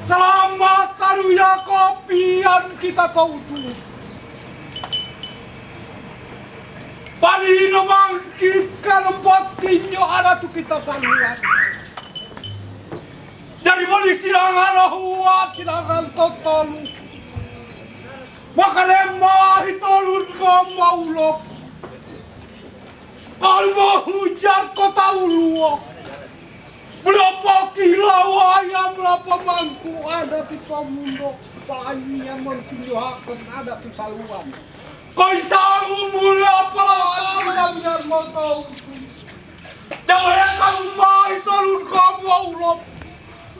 Selamat karunya kopian kita tahu dulu. Bali membangkitkan empat ada tuh kita saluran. Dari bali silangan huat silangan totolu. Maka lemah hitolun kau maulok. Kalau mau hujan kau tahu luok. Berapa kilau ayam, berapa mangku ada di pamundok. Banyak yang menunjukkan ada di saluran. Kau sanggup mula para ayam mau tahu. Jangan kamu mau turun kamu Allah.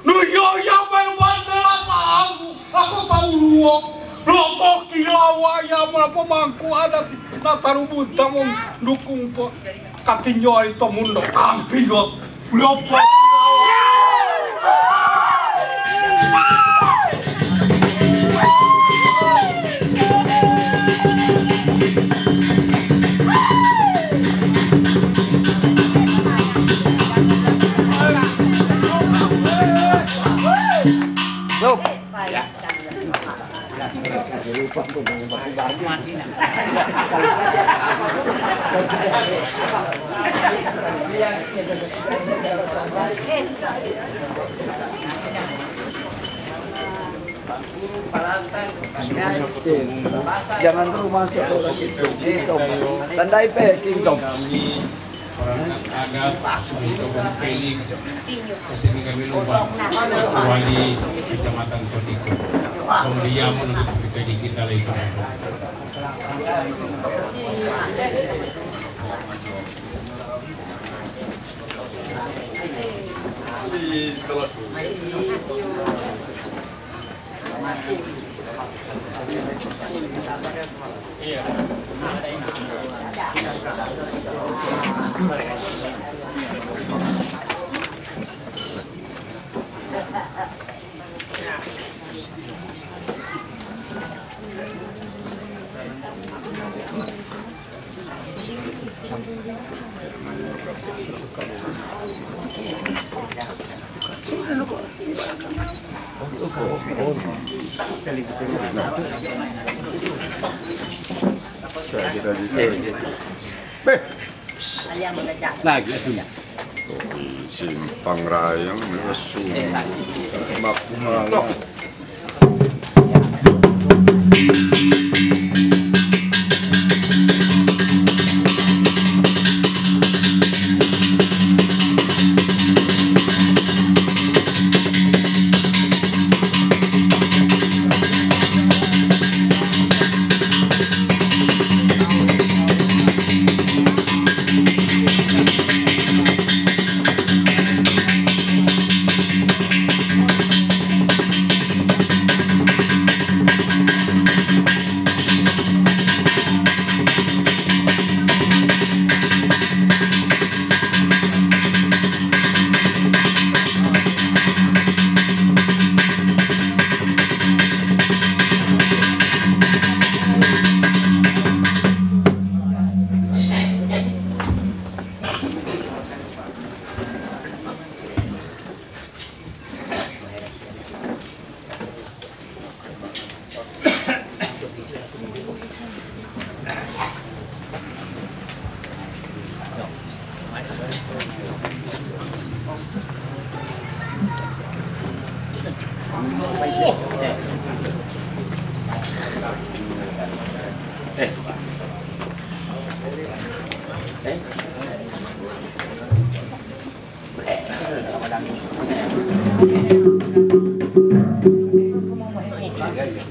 Nuyo yang berwarna tahu. Aku tahu luok. Lopo kilawa ya mga pamangku ada natarubud tamong dukung po katinyo ito mundo kampilot. Lopo jangan terlalu masuk orang itu. Tandai pe kingdom. Orang adat itu peling kasi kami lupa wali kecamatan Kotiko kemudian menurut PPD kita itu iya. Lagi sudah. Simpang Rayang Mesu Makumala.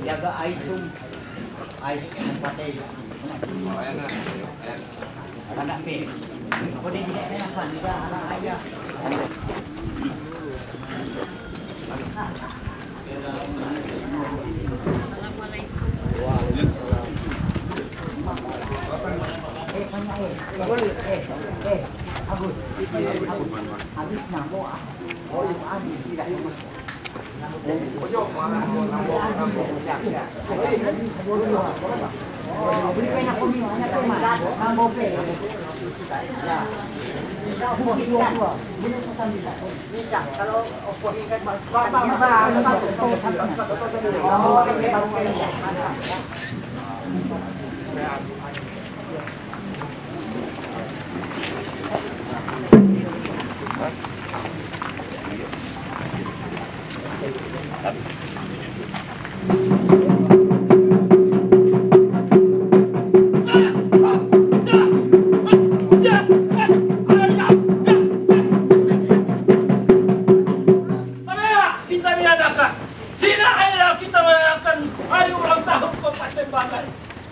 Jaga aisum patay. Anak pe. Ako din hindi na pan di ba anak ayah. Habis namo ah. Oh, yung ani tidak bisa kalau oposisi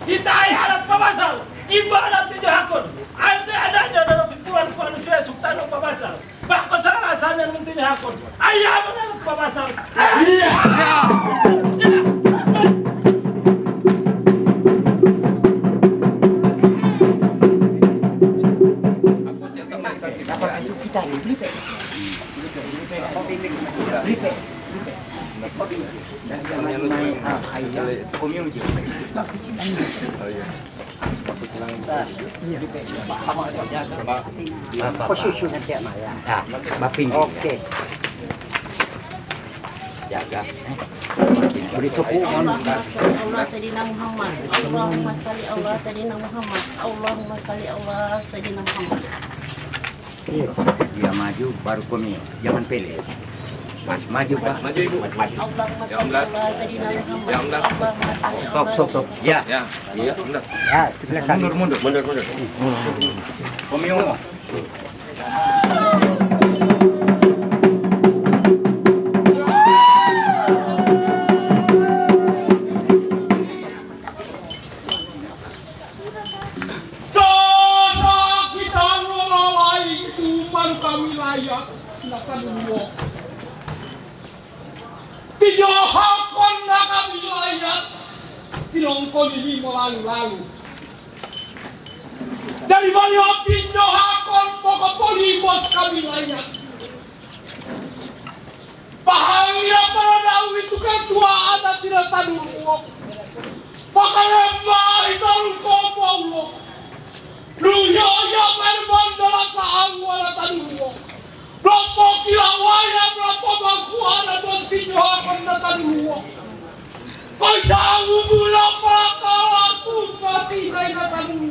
Kita harap pabasal, ibarat tidak hakun. Ada-adanya dalam pikiran manusia sultan pabasal. Bakal salah sana menteri hakun. Ayah benar pabasal. Posisi nanti Maya. Nah, Baping. Oke. Jaga. Beri suku Allah Sayyidina Muhammad. Allahumma salli Allah Sayyidina Muhammad. Allahumma salli Allah Sayyidina Muhammad. Dia maju baru kami. Jangan pilih. Mas, maju Pak. Maju Ibu. Maju. Allahumma salli Allah Sayyidina Muhammad. Allahumma salli Allah. Stop. Ya. Ya, silakan. Mundur. Kami ngomong. Dosa kita melalui tuman kami layak silakan dulu. Tinyohakon na kami layak tinongkon ini melalu-lalu. Dari banyak tinyohakon pokok polimos kami layak. Bahagia pada itu kan tua anak tidak tahu. Pakaian baik tahu kopo. Luya ya merban dalam keangguran tahu. Berapa kilawaya berapa bangkuan dan tinyohakan na tahu. Kau jauh mula pakalaku mati na tahu.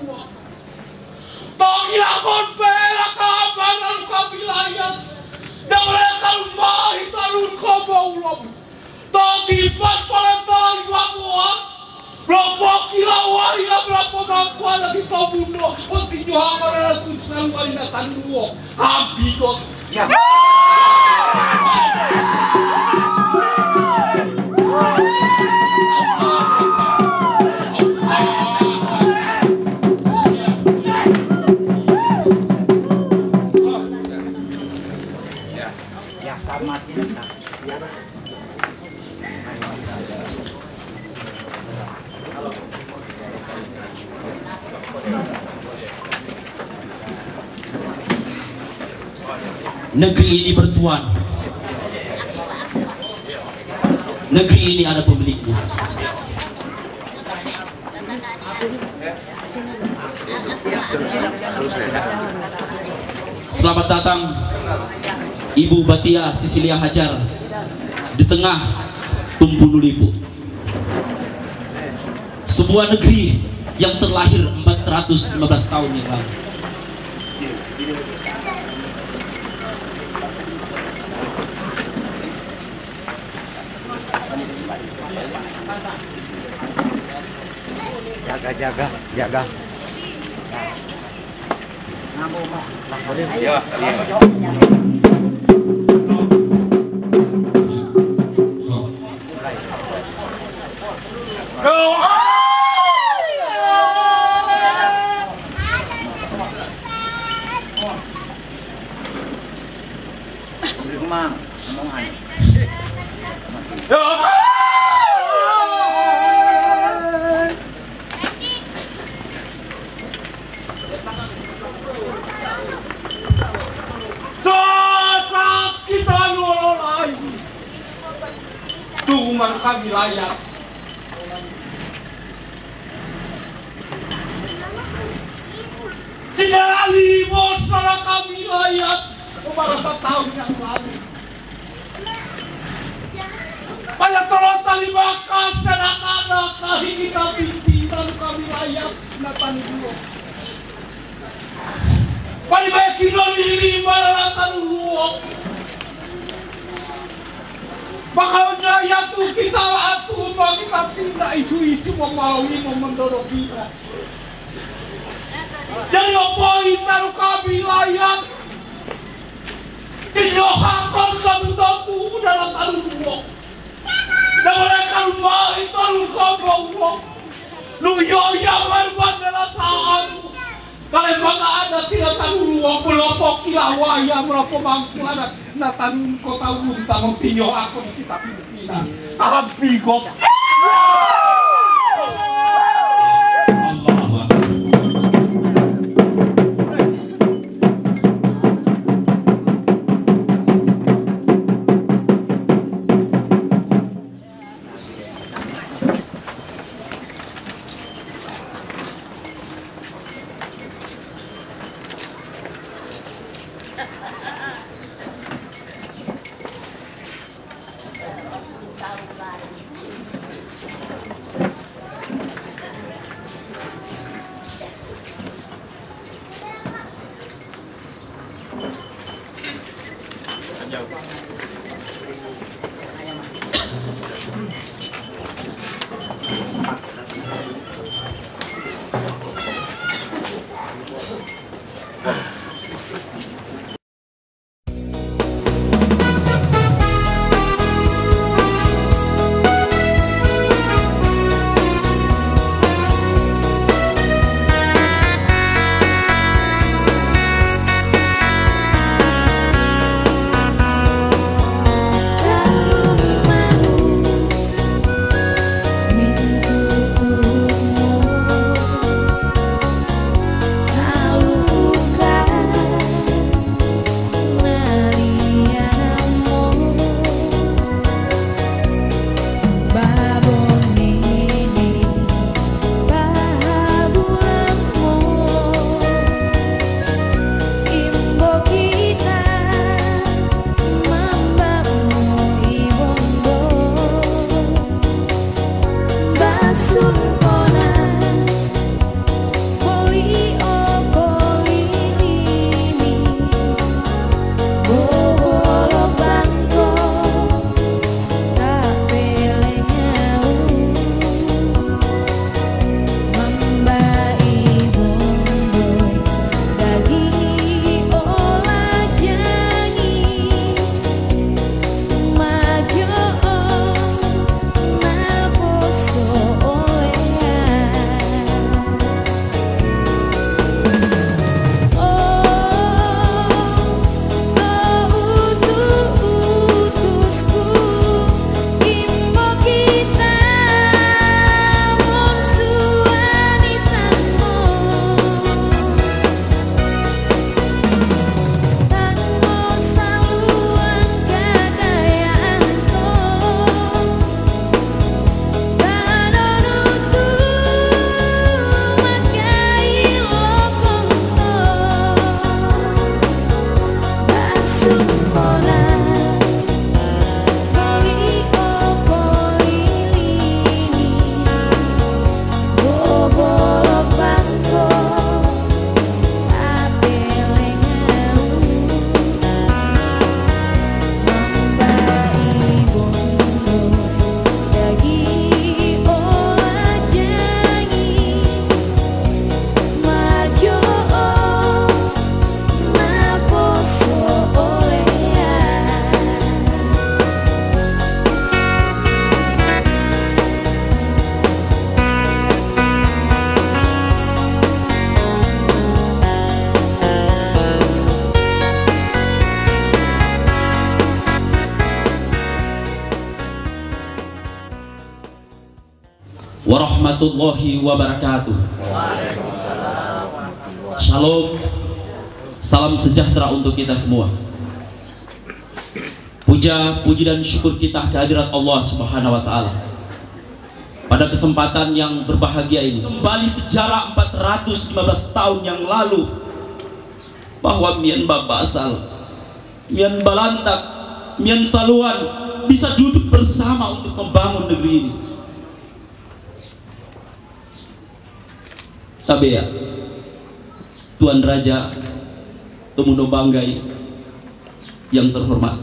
Pangilakon pera keamanan kabilayan. Dan mereka rumah hitarun kobaulam. Takipan pada tali labuan. Berapa kilawaya berapa bangkuan lagi kau bunuh. Untuk Yohanan dan Tuhan wanita tanuh. Habis kau. Ya. Negeri ini bertuan. Negeri ini ada pemiliknya. Selamat datang Ibu Batia Sisilia Hajar di tengah Tumpunu Lipu. Sebuah negeri yang terlahir 415 tahun yang lalu. Jaga. Ayo. Tuman kami layak. Tidak limos saudara kami layak beberapa tahun yang lalu. Kaya tolong tali bakal sedang-sedang kali kita pimpinan kami layak natan dulu. Kali baik kita lima natan dulu. Bakal daya tuh kita atuh kita pindah isu-isu melalui memendorong kita. Jadi apa itu kami layak? Tinyohakan satu-satu dalam tanah dua. Dan mereka rumah itu kau Luyo yang berbuat dalam saat. Kalau bangga ada tidak tahu dua pelopok kilawaya berapa bangku ada. Natan kota untang tinyo aku kita pindah. Tapi kok. warahmatullahi wabarakatuh. Shalom, salam sejahtera untuk kita semua. Puja, puji dan syukur kita kehadirat Allah Subhanahu wa Ta'ala. Pada kesempatan yang berbahagia ini, kembali sejarah 415 tahun yang lalu, bahwa Mian Babasal, Mian Balantak, Mian Saluan bisa duduk bersama untuk membangun negeri ini. Tapi ya, Tuan Raja Tomundo Banggai yang terhormat,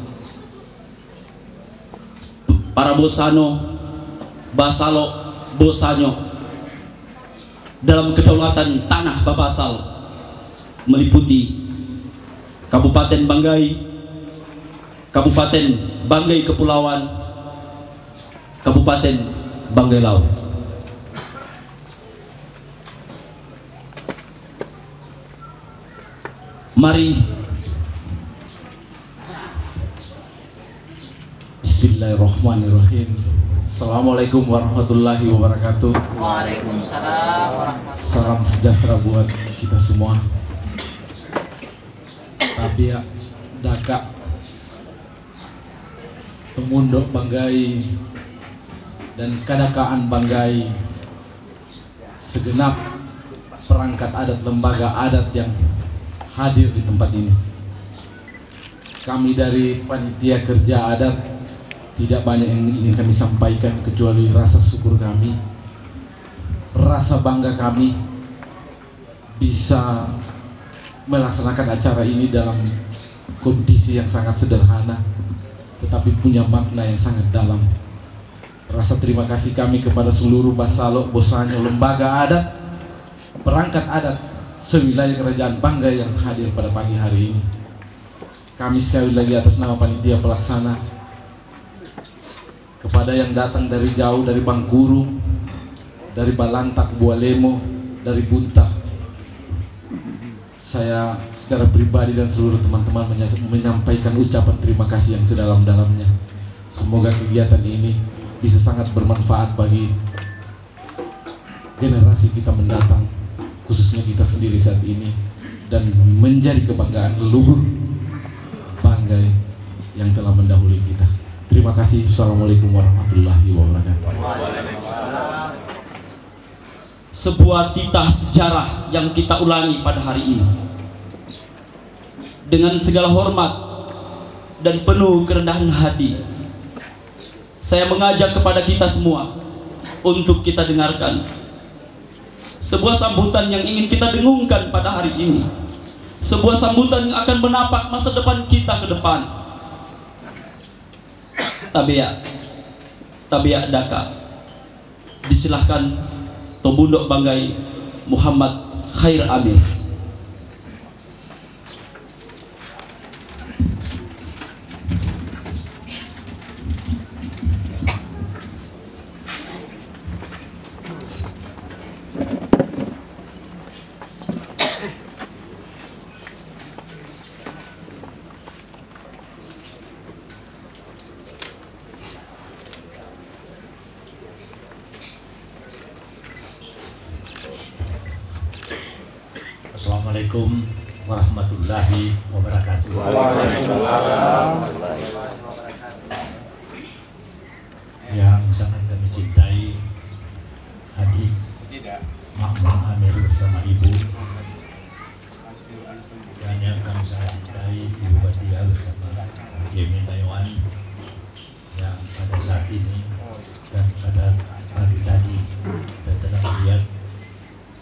para Bosano, Basalo, Bosanyo dalam kedaulatan tanah Babasal meliputi Kabupaten Banggai, Kabupaten Banggai Kepulauan, Kabupaten Banggai Laut. Mari Bismillahirrahmanirrahim. Assalamualaikum warahmatullahi wabarakatuh. Waalaikumsalam warahmatullahi. Salam sejahtera buat kita semua. Tabia Daka Tomundo Banggai dan Kadakaan Banggai, segenap perangkat adat lembaga adat yang hadir di tempat ini. Kami dari panitia kerja adat tidak banyak yang ingin kami sampaikan kecuali rasa syukur kami, rasa bangga kami bisa melaksanakan acara ini dalam kondisi yang sangat sederhana tetapi punya makna yang sangat dalam. Rasa terima kasih kami kepada seluruh Basalo, Bosanyo, lembaga adat, perangkat adat sewilayah Kerajaan Banggai yang hadir pada pagi hari ini. Kami sekali lagi atas nama panitia pelaksana, kepada yang datang dari jauh, dari Bangkuru, dari Balantak, Bualemo, dari Buntah, saya secara pribadi dan seluruh teman-teman menyampaikan ucapan terima kasih yang sedalam-dalamnya. Semoga kegiatan ini bisa sangat bermanfaat bagi generasi kita mendatang, khususnya kita sendiri saat ini, dan menjadi kebanggaan leluhur Banggai yang telah mendahului kita. Terima kasih. Assalamualaikum warahmatullahi wabarakatuh. sebuah titah sejarah yang kita ulangi pada hari ini dengan segala hormat dan penuh kerendahan hati. Saya mengajak kepada kita semua untuk kita dengarkan sebuah sambutan yang ingin kita dengungkan pada hari ini, sebuah sambutan yang akan menapak masa depan kita ke depan. Tabiat Daka, disilahkan Tomundo Banggai Muhammad Khair Amir. Assalamualaikum warahmatullahi wabarakatuh. Yang sangat kami cintai adik Makmum Amir bersama ibu, dan yang kami sangat cintai Ibu Batia bersama Jemi Taiwan, yang pada saat ini dan pada pagi tadi dan telah melihat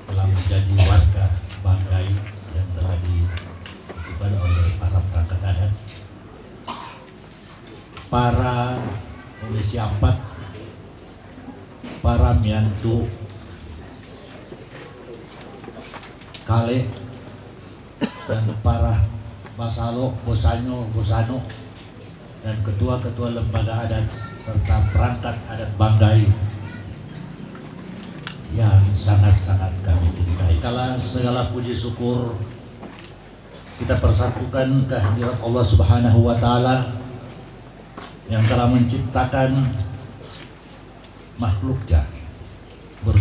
telah menjadi warga Banggai yang telah dilakukan oleh para perangkat adat, para Polisi Ampat, para Miantu Kale, dan para Basalo, Bosano, dan ketua-ketua lembaga adat serta perangkat adat Banggai yang sangat-sangat kami cintai. Kala segala puji syukur kita persatukan kehadirat Allah Subhanahu wa Ta'ala yang telah menciptakan makhluknya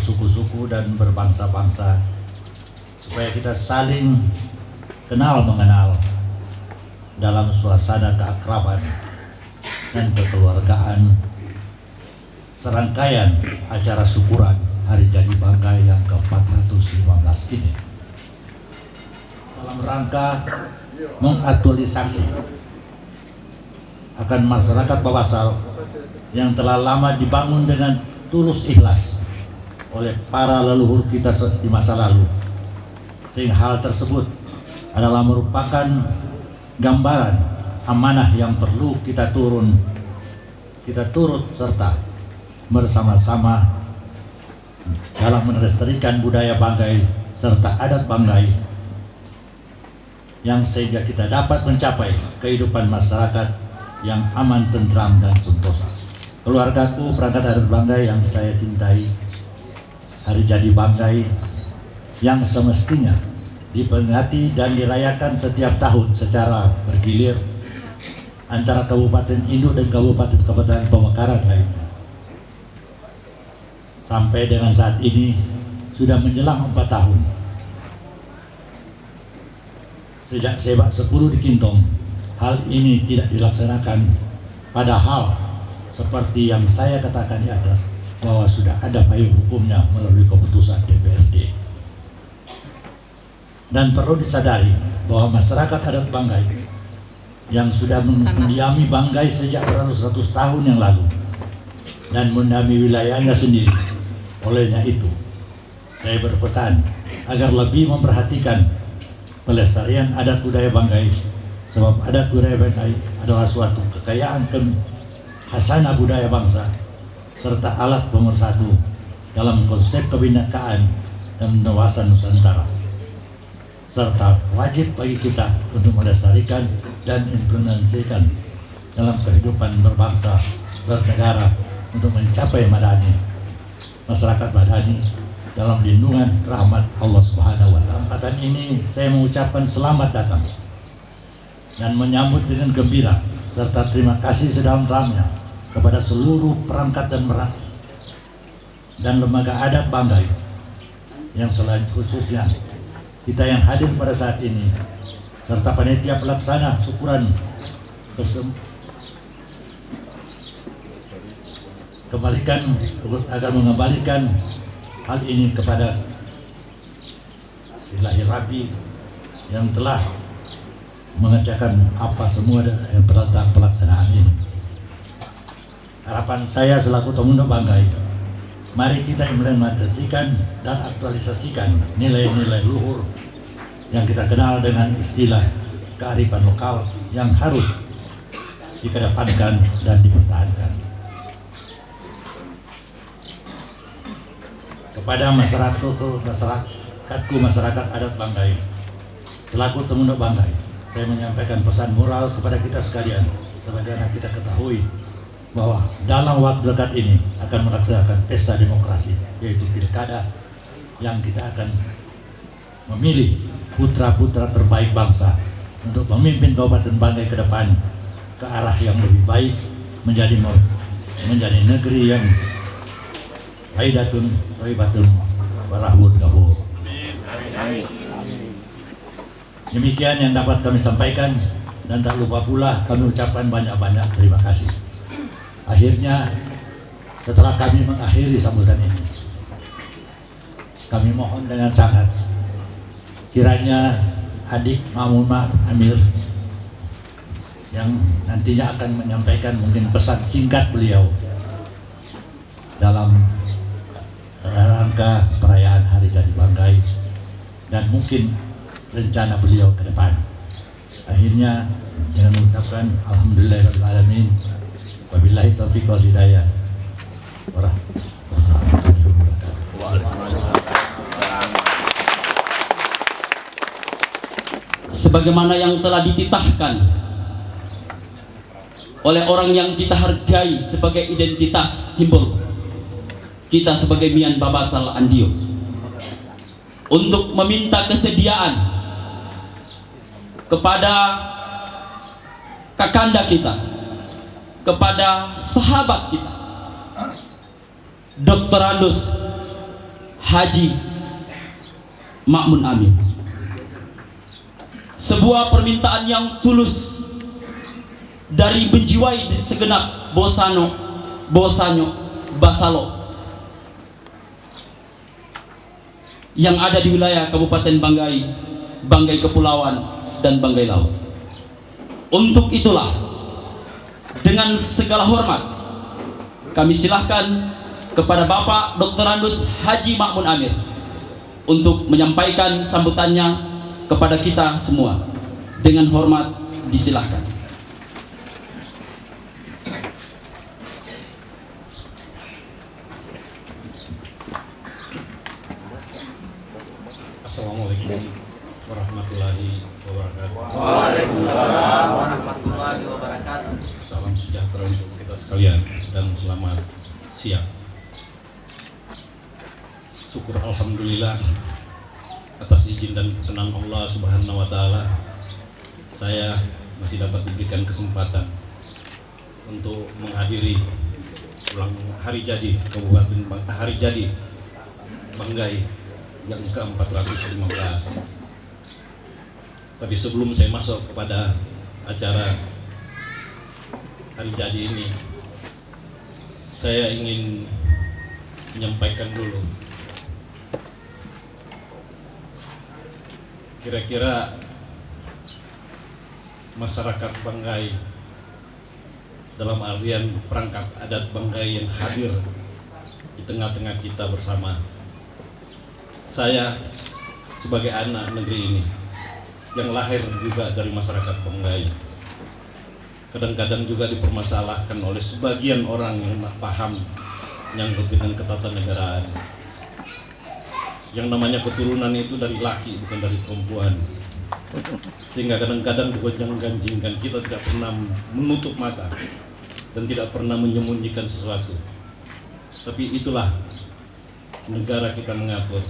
bersuku-suku dan berbangsa-bangsa, supaya kita saling kenal mengenal dalam suasana keakraban dan kekeluargaan serangkaian acara syukuran Hari Jadi Banggai yang ke-415 ini, dalam rangka mengaktualisasi akan masyarakat Babasal yang telah lama dibangun dengan tulus ikhlas oleh para leluhur kita di masa lalu, sehingga hal tersebut adalah merupakan gambaran amanah yang perlu kita turut serta bersama-sama dalam melestarikan budaya Banggai serta adat Banggai, yang sehingga kita dapat mencapai kehidupan masyarakat yang aman, tentram, dan sentosa. Keluargaku perangkat adat Banggai yang saya cintai, Hari Jadi Banggai yang semestinya diperingati dan dirayakan setiap tahun secara bergilir antara Kabupaten Induk dan Kabupaten Pamekaran lainnya. Sampai dengan saat ini sudah menjelang 4 tahun sejak Sebak 10 di Kintong. Hal ini tidak dilaksanakan, padahal seperti yang saya katakan di atas bahwa sudah ada payung hukumnya melalui keputusan DPRD. Dan perlu disadari bahwa masyarakat adat Banggai yang sudah mendiami Banggai sejak beratus-ratus tahun yang lalu dan mendiami wilayahnya sendiri, olehnya itu saya berpesan agar lebih memperhatikan pelestarian adat budaya Banggai, sebab adat budaya Banggai adalah suatu kekayaan khasanah budaya bangsa serta alat pemersatu dalam konsep kebinekaan dan wawasan Nusantara, serta wajib bagi kita untuk melestarikan dan implementasikan dalam kehidupan berbangsa bernegara untuk mencapai madani masyarakat madani dalam lindungan rahmat Allah Subhanahu wa Ta'ala. Kesempatan ini saya mengucapkan selamat datang dan menyambut dengan gembira serta terima kasih sedalam-dalamnya kepada seluruh perangkat dan lembaga adat Banggai, yang selain khususnya kita yang hadir pada saat ini serta panitia pelaksana syukuran agar mengembalikan hal ini kepada Ilahi Rabbi yang telah mengerjakan apa semua yang tentang pelaksanaan ini. Harapan saya selaku Tomundo Banggai, mari kita implementasikan dan aktualisasikan nilai-nilai luhur yang kita kenal dengan istilah kearifan lokal yang harus dikedepankan dan dipertahankan. Kepada masyarakat adat Banggai, selaku Tomundo Banggai, saya menyampaikan pesan moral kepada kita sekalian, sebagaimana kita ketahui bahwa dalam waktu dekat ini akan melaksanakan pesta demokrasi, yaitu pilkada, yang kita akan memilih putra-putra terbaik bangsa untuk memimpin Kabupaten Banggai ke depan ke arah yang lebih baik, menjadi negeri yang Aidatun Waibatun Warahmut Gabur. Demikian yang dapat kami sampaikan, dan tak lupa pula kami ucapkan banyak-banyak terima kasih. Akhirnya setelah kami mengakhiri sambutan ini, kami mohon dengan sangat kiranya adik Mamuma Amir yang nantinya akan menyampaikan mungkin pesan singkat beliau dalam rangka perayaan Hari Jadi Banggai dan mungkin rencana beliau ke depan. Akhirnya dengan mengucapkan alhamdulillahirabbil alamin, wabillahi taufiq wal hidayah. Sebagaimana yang telah dititahkan oleh orang yang kita hargai sebagai identitas simbol kita sebagai Mian Babasal Andio, untuk meminta kesediaan kepada kakanda kita, kepada sahabat kita Dr. Andus Haji Ma'mun Amir. Sebuah permintaan yang tulus dari menjiwai segenap Bosanyo Basalo yang ada di wilayah Kabupaten Banggai Kepulauan dan Banggai Laut. Untuk itulah dengan segala hormat kami silahkan kepada Bapak Dr. Andus Haji Ma'mun Amir untuk menyampaikan sambutannya kepada kita semua. Dengan hormat disilahkan. Assalamualaikum warahmatullahi wabarakatuh. Waalaikumsalam warahmatullahi wabarakatuh. Salam sejahtera untuk kita sekalian dan selamat siang. Syukur alhamdulillah atas izin dan kenan Allah Subhanahu wa taala, saya masih dapat diberikan kesempatan untuk menghadiri ulang hari jadi Banggai yang ke-415. Tapi sebelum saya masuk kepada acara hari jadi ini, saya ingin menyampaikan dulu kira-kira masyarakat Banggai dalam artian perangkat adat Banggai yang hadir di tengah-tengah kita bersama. Saya sebagai anak negeri ini yang lahir juga dari masyarakat Banggai, kadang-kadang juga dipermasalahkan oleh sebagian orang yang tak paham nyangkut dengan ketatanegaraan. Yang namanya keturunan itu dari laki, bukan dari perempuan. Sehingga kadang-kadang digonjang-ganjingkan, kita tidak pernah menutup mata dan tidak pernah menyembunyikan sesuatu. Tapi itulah negara kita mengatur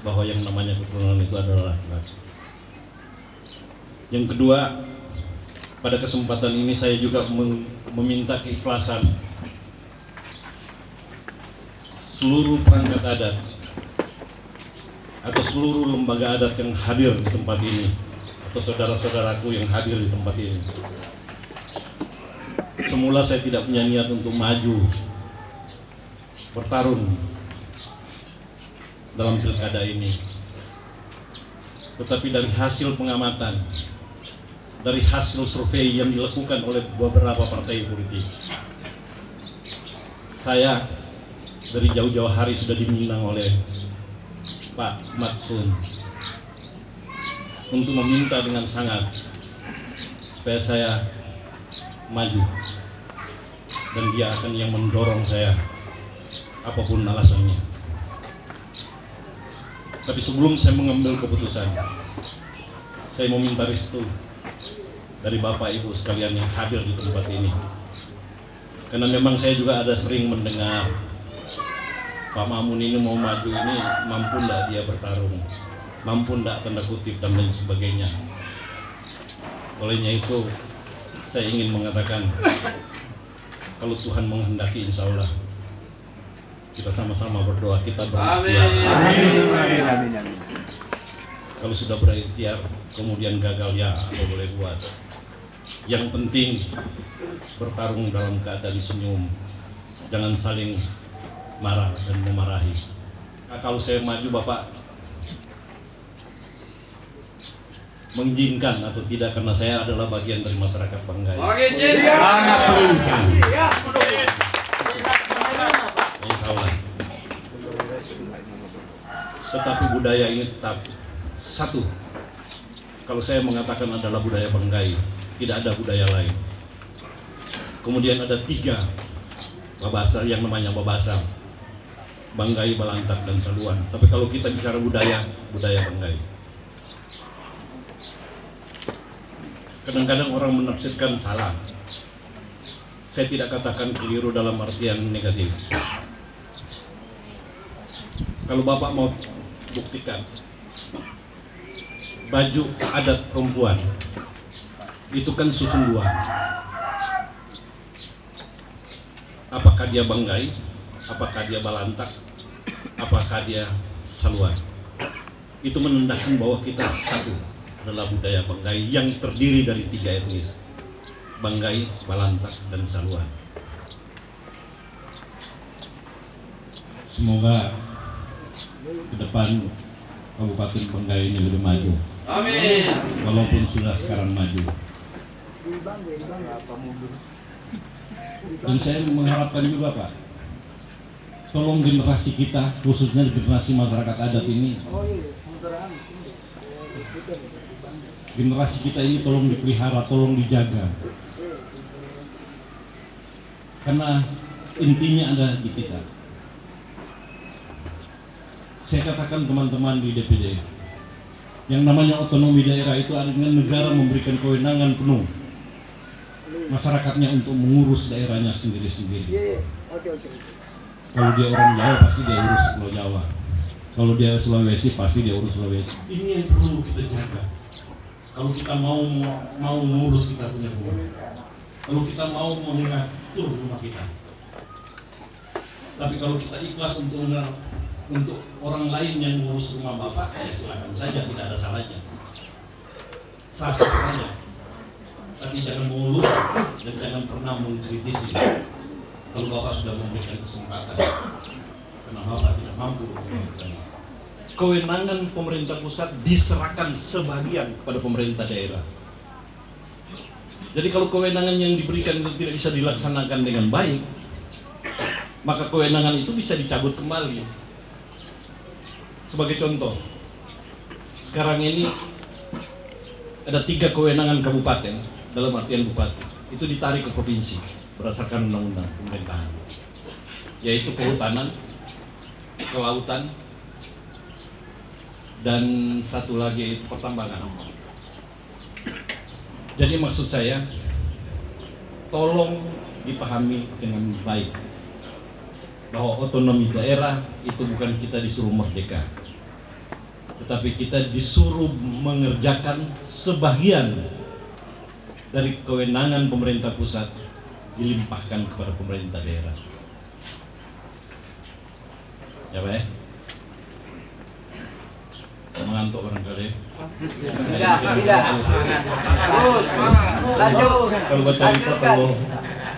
bahwa yang namanya keturunan itu adalah laki. Yang kedua, pada kesempatan ini saya juga meminta keikhlasan seluruh perangkat adat atau seluruh lembaga adat yang hadir di tempat ini, atau saudara-saudaraku yang hadir di tempat ini. Semula saya tidak punya niat untuk maju bertarung dalam pilkada ini, tetapi dari hasil pengamatan, dari hasil survei yang dilakukan oleh beberapa partai politik, saya dari jauh-jauh hari sudah diminang oleh Pak Matsun untuk meminta dengan sangat supaya saya maju, dan dia akan yang mendorong saya apapun alasannya. Tapi sebelum saya mengambil keputusan, saya meminta restu dari Bapak Ibu sekalian yang hadir di tempat ini, karena memang saya juga ada sering mendengar Pak Ma'mun ini mau maju ini, mampu enggak dia bertarung, mampu enggak tanda kutip dan lain sebagainya. Olehnya itu saya ingin mengatakan, kalau Tuhan menghendaki, insya Allah kita sama-sama berdoa, kita berikhtiar. Kalau sudah berikhtiar kemudian gagal, ya apa boleh buat. Yang penting bertarung dalam keadaan senyum, jangan saling marah dan memarahi. Nah, kalau saya maju, Bapak mengizinkan atau tidak, karena saya adalah bagian dari masyarakat Banggai. Sangat mengizinkan. Insya Allah. Tetapi budaya ini tetap satu. Kalau saya mengatakan adalah budaya Banggai, tidak ada budaya lain. Kemudian ada 3 babasa yang namanya babasa, Banggai, Balantak, dan Saluan. Tapi kalau kita bicara budaya Banggai. Kadang-kadang orang menafsirkan salah. Saya tidak katakan keliru dalam artian negatif. Kalau Bapak mau buktikan, baju adat perempuan itu kan susun 2. Apakah dia Banggai, apakah dia Balantak, apakah dia Saluan. Itu menandakan bahwa kita satu adalah budaya Banggai yang terdiri dari 3 etnis, Banggai, Balantak, dan Saluan. Semoga ke depan Kabupaten Banggai ini lebih maju. Amin. Walaupun sudah sekarang maju. Dan saya mengharapkan juga Pak, tolong generasi kita, khususnya generasi masyarakat adat ini, generasi kita ini tolong dipelihara, tolong dijaga. Karena intinya ada di kita. Saya katakan teman-teman di DPD, yang namanya otonomi daerah itu artinya negara memberikan kewenangan penuh masyarakatnya untuk mengurus daerahnya sendiri-sendiri. Kalau dia orang Jawa pasti dia urus Pulau Jawa. Kalau dia Sulawesi pasti dia urus Sulawesi. Ini yang perlu kita jaga. Kalau kita mau mengurus kita punya rumah. Kalau kita mau mengatur rumah kita. Tapi kalau kita ikhlas untuk orang lain yang mengurus rumah Bapak, ya silakan saja, tidak ada salahnya. Sah saja. Tapi jangan mengeluh dan jangan pernah mengkritisi. Kalau Bapak sudah memberikan kesempatan, karena Bapak tidak mampu memberikan. Kewenangan pemerintah pusat diserahkan sebagian kepada pemerintah daerah. Jadi kalau kewenangan yang diberikan itu tidak bisa dilaksanakan dengan baik, maka kewenangan itu bisa dicabut kembali. Sebagai contoh, sekarang ini ada 3 kewenangan kabupaten dalam artian bupati, itu ditarik ke provinsi berdasarkan undang-undang pemerintahan, yaitu kehutanan, kelautan, dan satu lagi pertambangan. Jadi maksud saya, tolong dipahami dengan baik bahwa otonomi daerah itu bukan kita disuruh merdeka, tetapi kita disuruh mengerjakan sebagian dari kewenangan pemerintah pusat dilimpahkan kepada pemerintah daerah. Ya Pak ya? Mengantuk barangkali. Tidak. Lanjut. Kalau baca report kalau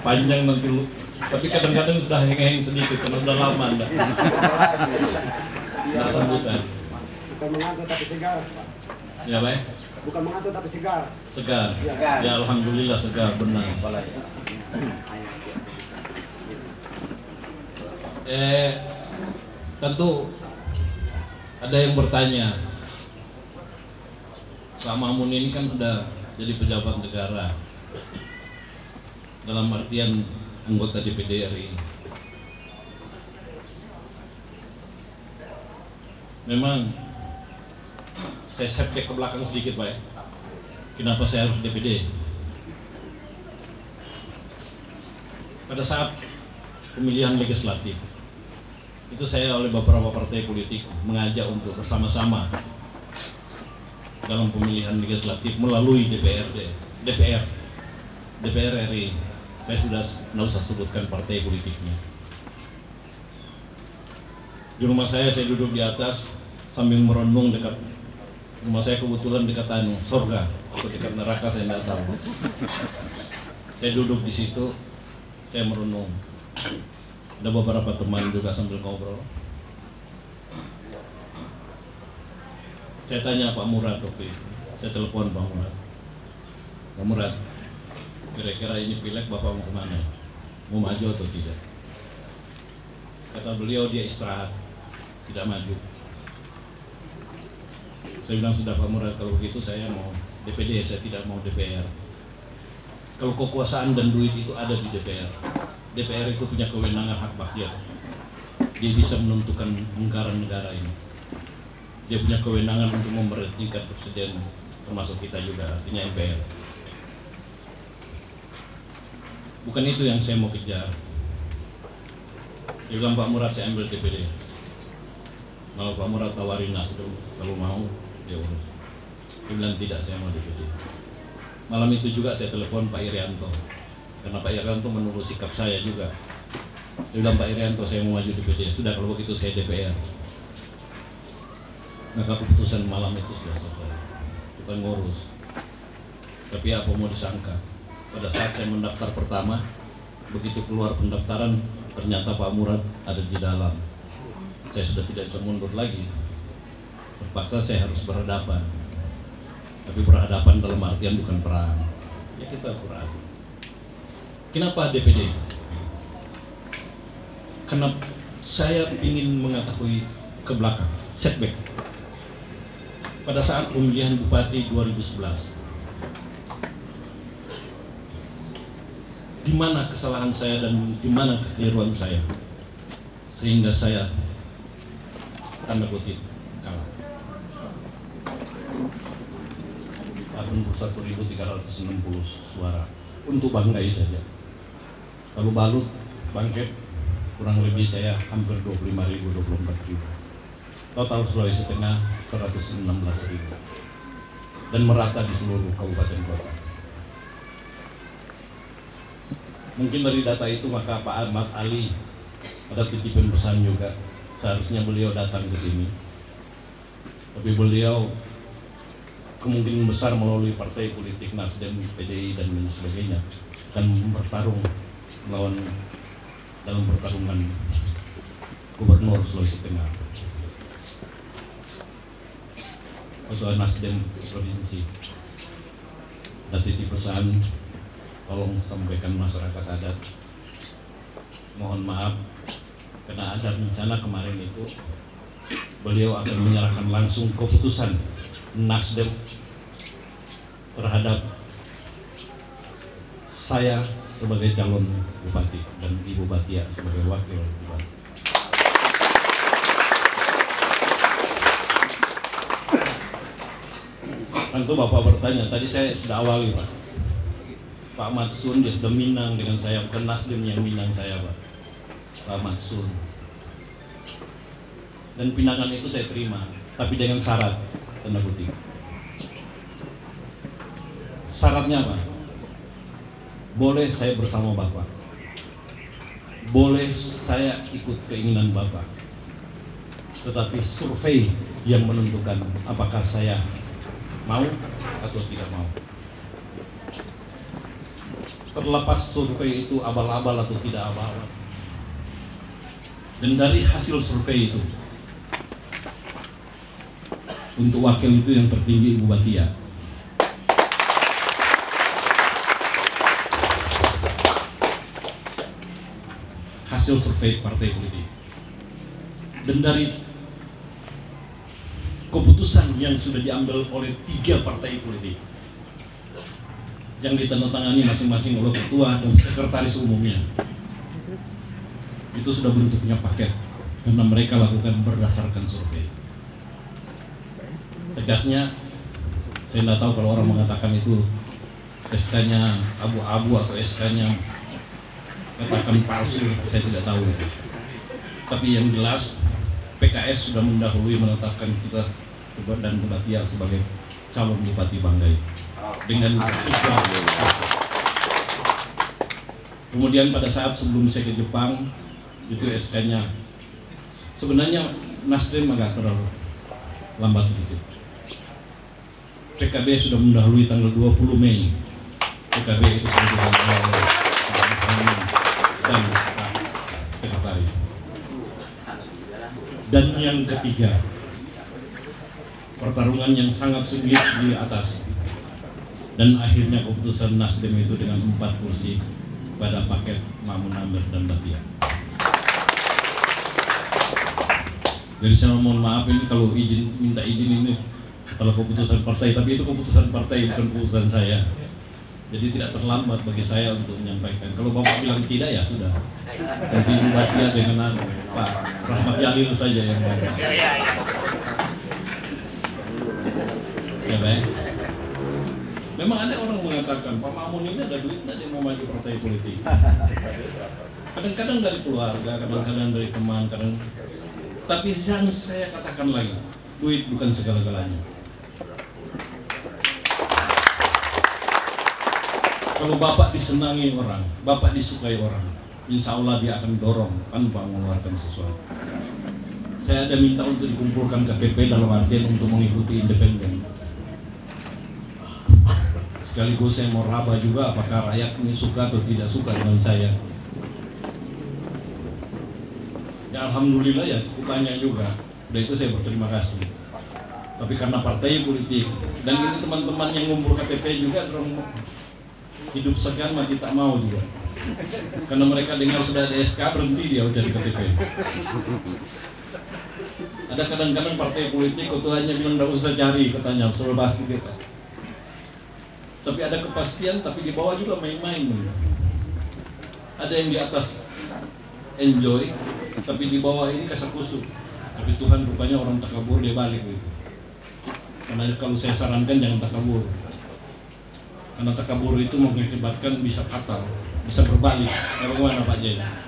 panjang nanti lu. Tapi kadang-kadang sudah heng-heng sedikit karena udah lama Anda. Tidak sambutan. Bukan mengantuk tapi segar, Pak. Ya Pak ya? Bukan mengantuk tapi segar. Segar. Ya alhamdulillah segar, benar. Tentu ada yang bertanya, Pak Mamun ini kan sudah jadi pejabat negara dalam artian anggota DPD RI. Memang saya setback ke belakang sedikit Pak ya. Kenapa saya harus DPD? Pada saat pemilihan legislatif itu saya oleh beberapa partai politik mengajak untuk bersama-sama dalam pemilihan legislatif melalui DPR RI. Saya sudah tidak usah sebutkan partai politiknya. Di rumah saya duduk di atas sambil merenung dekat rumah saya, kebetulan dekat surga atau dekat neraka saya tidak tahu. Saya duduk di situ, saya merenung. Ada beberapa teman juga sambil ngobrol. Saya tanya Pak Murad waktu itu, saya telepon Pak Murad. Pak Murad, kira-kira ini pileg Bapak mau kemana? Mau maju atau tidak? Kata beliau dia istirahat, tidak maju. Saya bilang sudah Pak Murad, kalau begitu saya mau DPD, saya tidak mau DPR. Kalau kekuasaan dan duit itu ada di DPR. DPR itu punya kewenangan hak rakyat. Dia bisa menentukan anggaran negara ini. Dia punya kewenangan untuk memberhentikan presiden, termasuk kita juga, artinya MPR. Bukan itu yang saya mau kejar. Saya bilang Pak Murad saya ambil DPD. Kalau Pak Murad tawarin Nasdem, kalau mau dia urus. Dia bilang tidak, saya mau DPD. Malam itu juga saya telepon Pak Irianto, karena Pak Irianto menunggu sikap saya juga. Saya bilang, Pak Irianto, saya mau maju DPD. Sudah, kalau begitu saya DPR. Maka keputusan malam itu sudah selesai, bukan ngurus. Tapi apa mau disangka, pada saat saya mendaftar pertama, begitu keluar pendaftaran, ternyata Pak Murad ada di dalam. Saya sudah tidak bisa mundur lagi. Terpaksa saya harus berhadapan. Tapi berhadapan dalam artian bukan perang. Ya kita perang. Kenapa DPD? Karena saya ingin mengetahui ke belakang, setback. Pada saat pemilihan Bupati 2011, di mana kesalahan saya dan di mana kekeliruan saya sehingga saya tanda kutip kalah. 81.360 suara untuk Banggai saja. Kalau Balut, Bangket, kurang lebih saya hampir 25.000, 24.000. Total Sulawesi Tengah 116.000 dan merata di seluruh kabupaten kota. Mungkin dari data itu maka Pak Ahmad Ali ada titipan pesan juga, seharusnya beliau datang ke sini. Tapi beliau kemungkinan besar melalui partai politik Nasdem, PDI dan lain sebagainya akan bertarung melawan dalam pertarungan Gubernur Sulawesi Tengah. Ketua Nasdem Provinsi, dan titip pesan, tolong sampaikan masyarakat adat, mohon maaf karena ada rencana kemarin itu beliau akan menyerahkan langsung keputusan Nasdem terhadap saya sebagai calon bupati dan Ibu Batia sebagai wakil bupati. Tentu Bapak bertanya, tadi saya sudah awali Pak. Pak Matsun dia sudah minang dengan saya, bukan Nasdem yang minang saya Pak. Pak Matsun. Dan pinangan itu saya terima, tapi dengan syarat, tanda kutip. Syaratnya apa? Boleh saya bersama Bapak, boleh saya ikut keinginan Bapak, tetapi survei yang menentukan apakah saya mau atau tidak mau. Terlepas survei itu abal-abal atau tidak abal. Dan dari hasil survei itu, untuk wakil itu yang tertinggi Ibu Batia. Hasil survei partai politik. Dan dari keputusan yang sudah diambil oleh 3 partai politik yang ditandatangani masing-masing oleh ketua dan sekretaris umumnya, itu sudah bentuknya paket karena mereka lakukan berdasarkan survei. Tegasnya, saya tidak tahu kalau orang mengatakan itu SK-nya abu-abu atau SK-nya katakan palsu, saya tidak tahu itu. Tapi yang jelas PKS sudah mendahului menetapkan kita dan Batia sebagai calon Bupati Banggai dengan 3. Kemudian pada saat sebelum saya ke Jepang itu SK-nya sebenarnya Nasdem agak terlalu lambat sedikit. PKB sudah mendahului tanggal 20 Mei. PKB itu sudah didahului dan sekretaris. Dan yang ketiga, pertarungan yang sangat sengit di atas, dan akhirnya keputusan Nasdem itu dengan 4 kursi pada paket Mamun Amir dan Batia. Jadi saya mohon maaf ini kalau minta izin ini kalau keputusan partai, tapi itu keputusan partai bukan keputusan saya. Jadi tidak terlambat bagi saya untuk menyampaikan. Kalau Bapak bilang tidak ya sudah. Nanti Ibu Batia dengan Pak Rahmat Jalil saja yang banyak. Ya baik. Memang ada orang mengatakan Pak Mamun ini ada duit, dia mau maju partai politik. Kadang-kadang dari keluarga, kadang-kadang dari teman, kadang. Tapi yang saya katakan lagi, duit bukan segala-galanya. Kalau Bapak disenangi orang, Bapak disukai orang, insya Allah dia akan dorong tanpa mengeluarkan sesuatu. Saya ada minta untuk dikumpulkan KTP dalam artian untuk mengikuti independen. Sekaligus saya mau raba juga apakah rakyat ini suka atau tidak suka dengan saya. Ya alhamdulillah ya cukup banyak juga. Udah itu saya berterima kasih. Tapi karena partai politik dan ini teman-teman yang ngumpul KTP juga orang hidup segan mati tak mau juga. Karena mereka dengar sudah ada SK berhenti dia cari KTP. Ada kadang-kadang partai politik ketuanya bilang tidak usah cari katanya suruh pasti kita. Tapi ada kepastian tapi di bawah juga main-main. Ada yang di atas enjoy tapi di bawah ini kasak-kusuk. Tapi Tuhan rupanya orang takabur dia balik gitu. Karena kalau saya sarankan jangan takabur. Karena takabur itu mengakibatkan bisa fatal, bisa berbalik. Bagaimana Pak Jaya?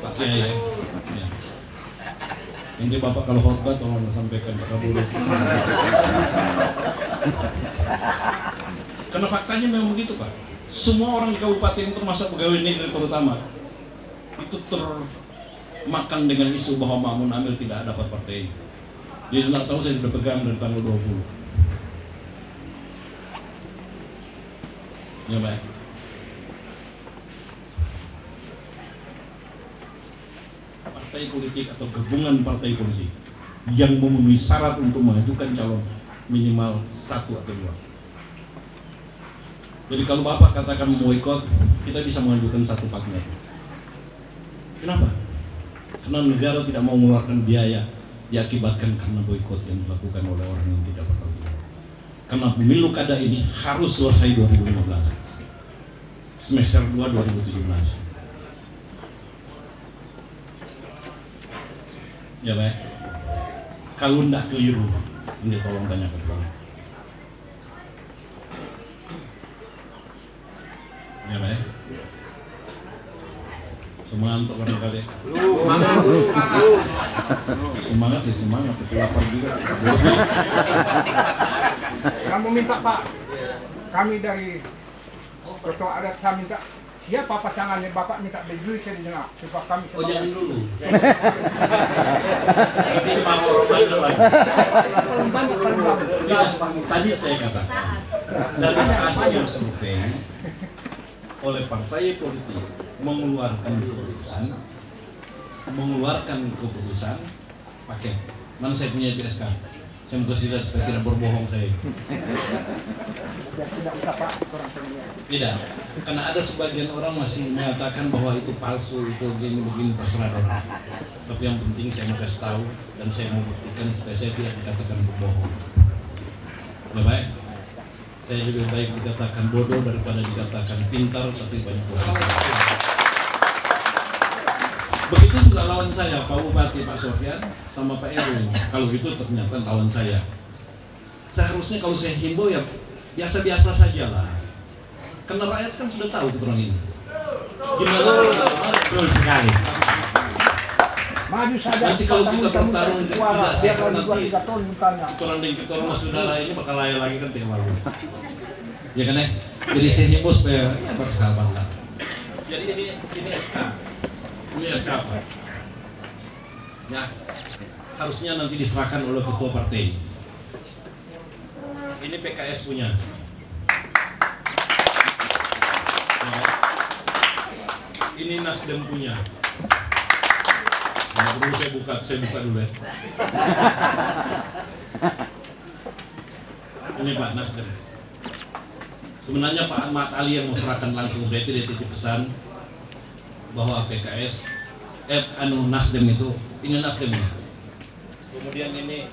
Pak Kiai ya. Nanti Bapak kalau khotbah tolong sampaikan takabur. Karena faktanya memang begitu Pak. Semua orang di kabupaten termasuk pegawai negeri terutama itu termakan dengan isu bahwa Ma'mun Amir tidak dapat partai. Dia tidak tahu saya sudah pegang dari tanggal 20. Ya baik. Partai politik atau gabungan partai politik yang memenuhi syarat untuk mengajukan calon minimal 1 atau 2. Jadi kalau Bapak katakan memboikot, kita bisa mengajukan 1 partner. Kenapa? Karena negara tidak mau mengeluarkan biaya diakibatkan karena boikot yang dilakukan oleh orang yang tidak bertanggung jawab. Karena pemilu kada ini harus selesai 2015, semester 2 2017. Ya baik. Kalau tidak keliru, ini tolong tanyakan Bang. Ya baik. Semangat untuk barangkali. Semangat ya semangat, tapi lapar juga. Kamu minta Pak, kami dari ketua adat saya minta siapa pasangannya Bapak minta berdiri saya dengar supaya kami. Oh jangan dulu. Ini mau orang lagi. Tadi saya katakan dari hasil survei oleh partai politik mengeluarkan keputusan pakai mana saya punya SK saya mau kasih lihat supaya tidak berbohong saya tidak karena ada sebagian orang masih mengatakan bahwa itu palsu itu begini terserah orang tapi yang penting saya mau kasih tahu dan saya mau buktikan supaya saya tidak dikatakan berbohong. Ya baik, saya lebih baik dikatakan bodoh daripada dikatakan pintar tapi banyak bohong. Begitu juga lawan saya, Pak Bupati, Pak Sofyan, sama Pak Erwin. Kalau itu ternyata lawan saya. Seharusnya kalau saya himbau ya biasa-biasa saja lah. Karena rakyat kan sudah tahu keterangan ini. Gimana? Betul sekali. Maju saja. Nanti kalau kita bertarung tidak sehat nanti keturunan dan keturunan saudara ini bakal layak lagi kan tidak malu. Ya kan ya? Jadi saya himbau supaya ya bersahabat lah. Jadi ini SK. Ini SK apa? Ya, harusnya nanti diserahkan oleh ketua partai. Ini PKS punya. Ya. Ini Nasdem punya. Nah, dulu saya buka dulu ya. Ini Pak Nasdem. Sebenarnya Pak Ahmad Ali yang mau serahkan langsung, dia titip pesan bahwa PKS Nasdem itu ini Nasdem ya. Kemudian ini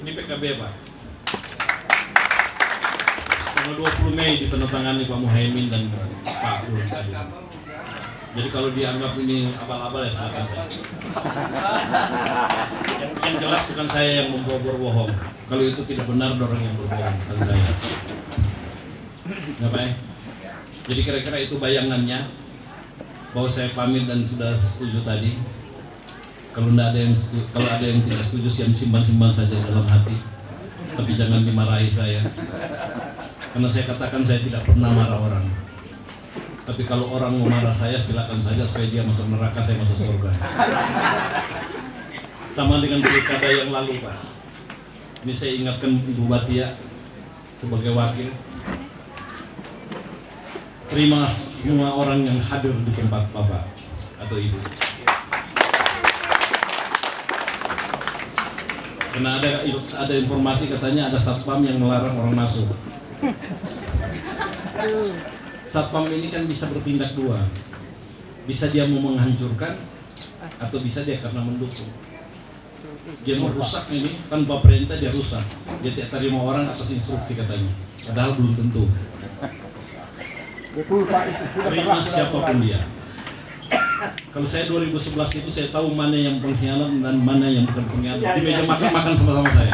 ini PKB Pak. Tanggal 20 Mei ditandatangani Pak Muhaimin dan Pak Nur tadi. Jadi kalau dianggap ini abal-abal ya silakan. Yang jelas bukan saya yang berbohong. Kalau itu tidak benar orang yang berbohong bukan saya. Nggak Pak? Jadi kira-kira itu bayangannya bahwa saya pamit dan sudah setuju tadi. Kalau ada yang tidak setuju, simpan saja dalam hati. Tapi jangan dimarahi saya. Karena saya katakan saya tidak pernah marah orang. Tapi kalau orang mau marah saya, silakan saja supaya dia masuk neraka, saya masuk surga. Sama dengan pilkada yang lalu, Pak. Ini saya ingatkan Ibu Batia sebagai wakil. Terima semua orang yang hadir di tempat Bapak atau Ibu. Karena ada informasi katanya ada satpam yang melarang orang masuk. Satpam ini kan bisa bertindak dua. Bisa dia mau menghancurkan atau bisa dia karena mendukung. Dia mau rusak ini, tanpa perintah dia rusak. Dia tidak terima orang atas instruksi katanya. Padahal belum tentu. Terima siapapun dia. Kalau saya 2011 itu saya tahu mana yang pengkhianat dan mana yang bukan pengkhianat. Di meja makan sama-sama saya.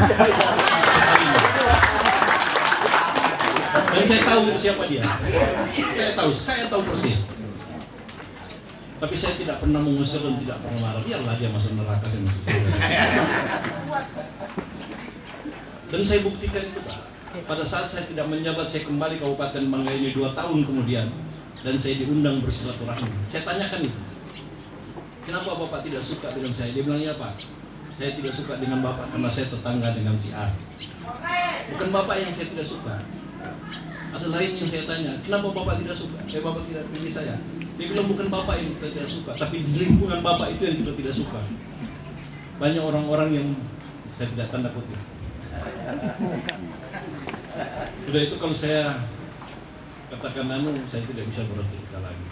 Dan saya tahu siapa dia. Saya tahu persis. Tapi saya tidak pernah mengusir dan tidak pernah marah. Biarlah dia masuk neraka, saya masuk surga. Dan saya buktikan itu, Pak. Pada saat saya tidak menjabat, saya kembali Kabupaten Banggai ini 2 tahun kemudian. Dan saya diundang bersilaturahmi. Saya tanyakan itu. Kenapa Bapak tidak suka dengan saya? Dia bilang, ya Pak, saya tidak suka dengan Bapak karena saya tetangga dengan si A. Bukan Bapak yang saya tidak suka. Ada lain yang saya tanya, kenapa Bapak tidak suka? Bapak tidak pilih saya. Dia bilang bukan Bapak yang kita tidak suka, tapi di lingkungan Bapak itu yang kita tidak suka. Banyak orang-orang yang saya tidak tanda kutip. Sudah itu kalau saya katakan saya tidak bisa berhenti kita lagi.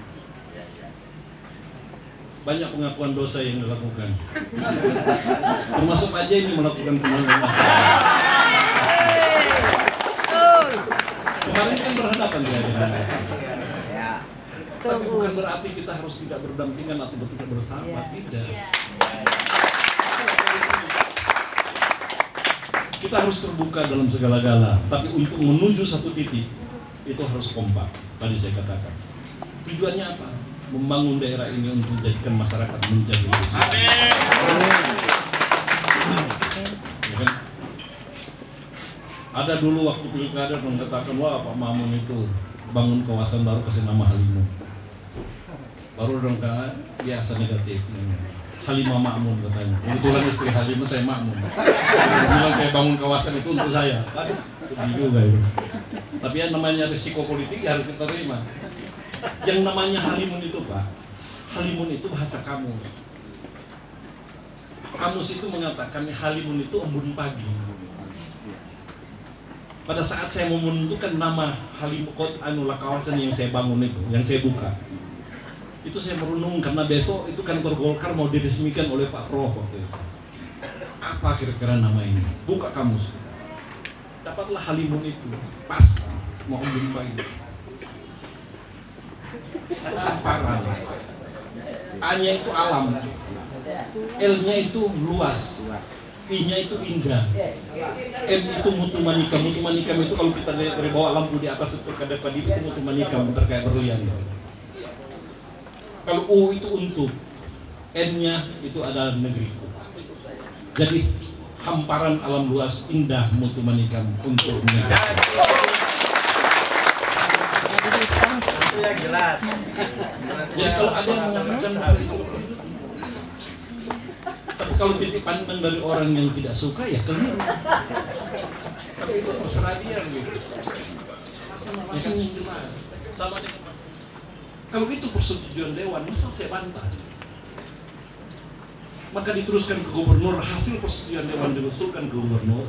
Banyak pengakuan dosa yang dilakukan. Termasuk aja ini melakukan pengakuan. Kemarin kan berhadapan saya dengan tapi bukan berarti kita harus tidak berdampingan atau tidak bersama, tidak. Kita harus terbuka dalam segala-gala, tapi untuk menuju satu titik itu harus kompak. Tadi saya katakan. Tujuannya apa? Membangun daerah ini untuk menjadikan masyarakat menjadi lebih sehat. Ya kan? Ada dulu waktu pilkada mengatakan, wah Pak Mamun itu bangun kawasan baru kasih nama Halimah. Baru dong kan biasa negatif. Halimah Makmun katanya. Kebetulan istri Halimah saya Makmun. Bilang saya bangun kawasan itu untuk saya. Aduh, sedih juga itu. Tapi yang namanya risiko politik ya harus kita terima. Yang namanya Halimun itu Pak, Halimun itu bahasa kamus. Kamus itu mengatakan Halimun itu embun pagi. Pada saat saya mau menentukan nama Halimukot anulah kawasan yang saya bangun itu, yang saya buka, itu saya merenung karena besok itu kantor Golkar mau diresmikan oleh Pak Prof waktu itu. Apa kira-kira nama ini? Buka kamus. Dapatlah Halimun itu, pas mau embun pagi. Itu hamparan. A-nya itu alam, L-nya itu luas, I-nya itu indah, M itu mutu manikam. Mutu manikam itu kalau kita lihat dari bawah lampu di atas itu kedap itu mutu manikam terkait berlian. Kalau U itu untuk, N-nya itu adalah negeriku. Jadi hamparan alam luas indah mutu manikam untuk negeri. Jelas. Jadi kalau ada yang mengatakan hal itu, tapi kalau titik pandang dari orang yang tidak suka ya keliru. Tapi itu terserah dia gitu. Ya kan yang jelas. Sama dengan kalau itu persetujuan dewan, masa saya bantah? Maka diteruskan ke gubernur, hasil persetujuan dewan diusulkan ke gubernur,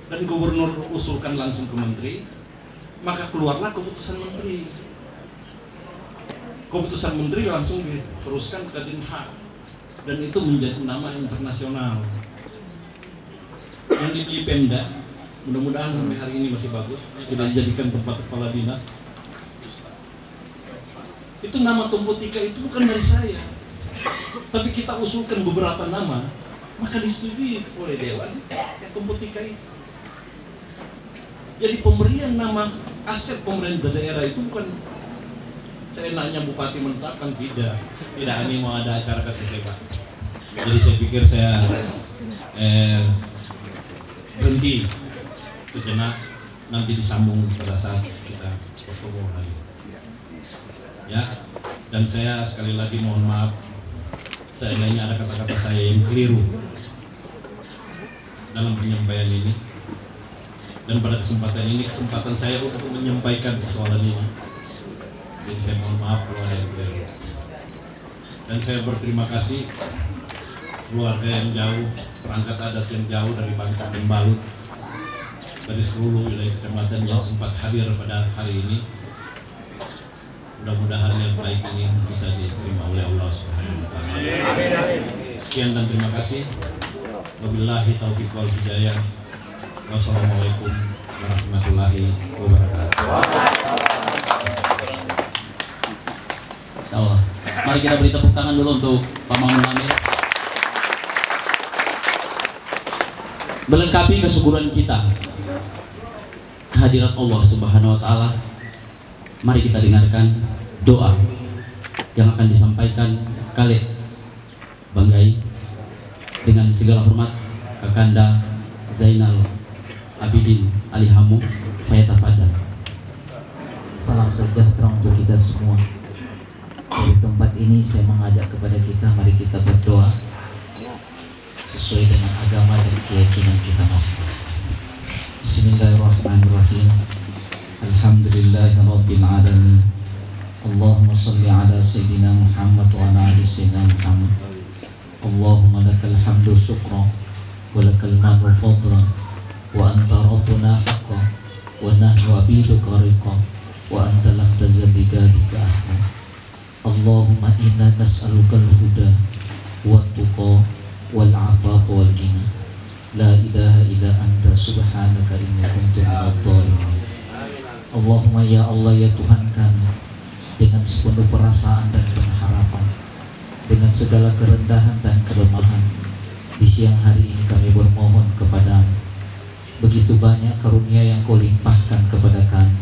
dan gubernur usulkan langsung ke menteri, maka keluarlah keputusan menteri. Keputusan menteri langsung diteruskan ke Dinhak, dan itu menjadi nama internasional yang dipilih Pemda. Mudah-mudahan sampai hari ini masih bagus, sudah dijadikan tempat kepala dinas. Itu nama Tumputika itu bukan dari saya, tapi kita usulkan beberapa nama, maka disetujui oleh dewan Tumputika itu. Jadi pemberian nama aset pemerintah daerah itu bukan seenaknya bupati menetapkan tidak ini mau ada acara kasih saya Pak. Jadi saya pikir saya berhenti sejenak, nanti disambung pada saat kita bertemu lagi. Ya, dan saya sekali lagi mohon maaf seandainya ada kata-kata saya yang keliru dalam penyampaian ini. Dan pada kesempatan ini, kesempatan saya untuk menyampaikan persoalan ini. Jadi saya mohon maaf kalau ada yang keliru. Dan saya berterima kasih keluarga yang jauh, perangkat adat yang jauh dari Bangka dan Balut, dari seluruh wilayah kecamatan yang sempat hadir pada hari ini. Mudah-mudahan yang baik ini bisa diterima oleh Allah Subhanahu wa Ta'ala. Sekian dan terima kasih. Wabillahi taufiq wal hidayah. Wassalamualaikum warahmatullahi wabarakatuh. Insyaallah. Mari kita beri tepuk tangan dulu untuk Pak Mamun Amir. Melengkapi kesyukuran kita kehadirat Allah Subhanahu wa Ta'ala, mari kita dengarkan doa yang akan disampaikan Khalid Banggai dengan segala hormat Kakanda Zainal Abidin Alihamu Fayatapada. Salam sejahtera untuk kita semua. Dari tempat ini saya mengajak kepada kita, mari kita berdoa sesuai dengan agama dan keyakinan kita masing-masing. Bismillahirrahmanirrahim. Alhamdulillahirabbil alamin. Allahumma shalli ala sayyidina Muhammad wa ala ali sayyidina Muhammad. Allahumma lakal hamdu syukran wa lakal madhu fadlan wa anta rabbuna haqqan wa nahnu abiduka riqan wa anta lam tazal bidhalika ahdan. Allahumma inna nas'alukal huda wa tuqa wal afafa wal ghina. La ilaha illa anta subhanaka inni kuntu minadh dhalimin. Allahumma ya Allah ya Tuhan kami, dengan sepenuh perasaan dan pengharapan, dengan segala kerendahan dan kelemahan, di siang hari ini kami bermohon kepadamu. Begitu banyak karunia yang kau limpahkan kepada kami,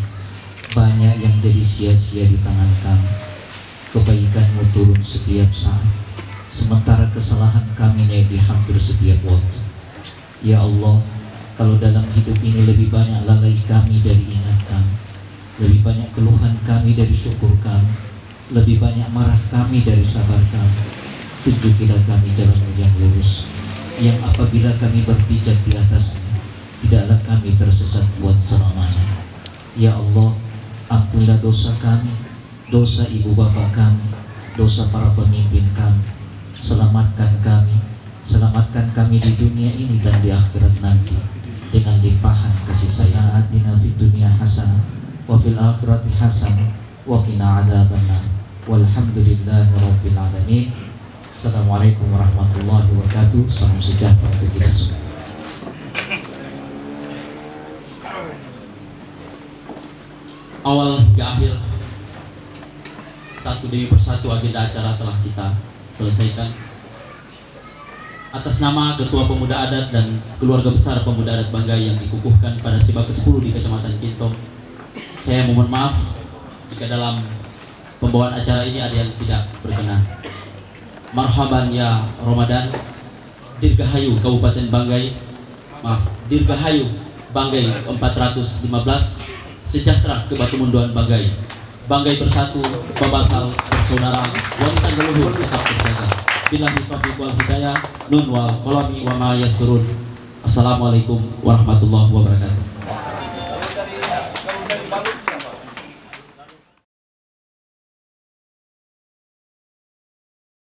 banyak yang jadi sia-sia di tangan kami. Kebaikanmu turun setiap saat, sementara kesalahan kami naik di hampir setiap waktu. Ya Allah, kalau dalam hidup ini lebih banyak lalai kami dari ingat kami, lebih banyak keluhan kami dari syukur kami, lebih banyak marah kami dari sabar kami, tunjukilah kami jalan yang lurus, yang apabila kami berpijak di atasnya, tidaklah kami tersesat buat selamanya. Ya Allah, ampunilah dosa kami, dosa ibu bapak kami, dosa para pemimpin kami. Selamatkan kami di dunia ini dan di akhirat nanti dengan limpahan kasih sayang. Atina fid dunya hasanah wa fil akhirati hasanah wa qina adzabannar. Walhamdulillahi rabbil alamin. Assalamualaikum warahmatullahi wabarakatuh. Salam sejahtera untuk kita semua. Awal hingga akhir, satu demi persatu agenda acara telah kita selesaikan. Atas nama Ketua Pemuda Adat dan keluarga besar Pemuda Adat Banggai yang dikukuhkan pada Sibak ke-10 di Kecamatan Kintom, saya mohon maaf jika dalam pembawaan acara ini ada yang tidak berkenan. Marhaban ya Ramadan, Dirgahayu Kabupaten Banggai, Dirgahayu Banggai 415, sejahtera ke Batu Munduan Banggai. Banggai bersatu, babasal bersaudara, warisan leluhur tetap terjaga. Billahi taufiq wal hidayah, nun wal qalami wa ma yasrun. Assalamualaikum warahmatullahi wabarakatuh.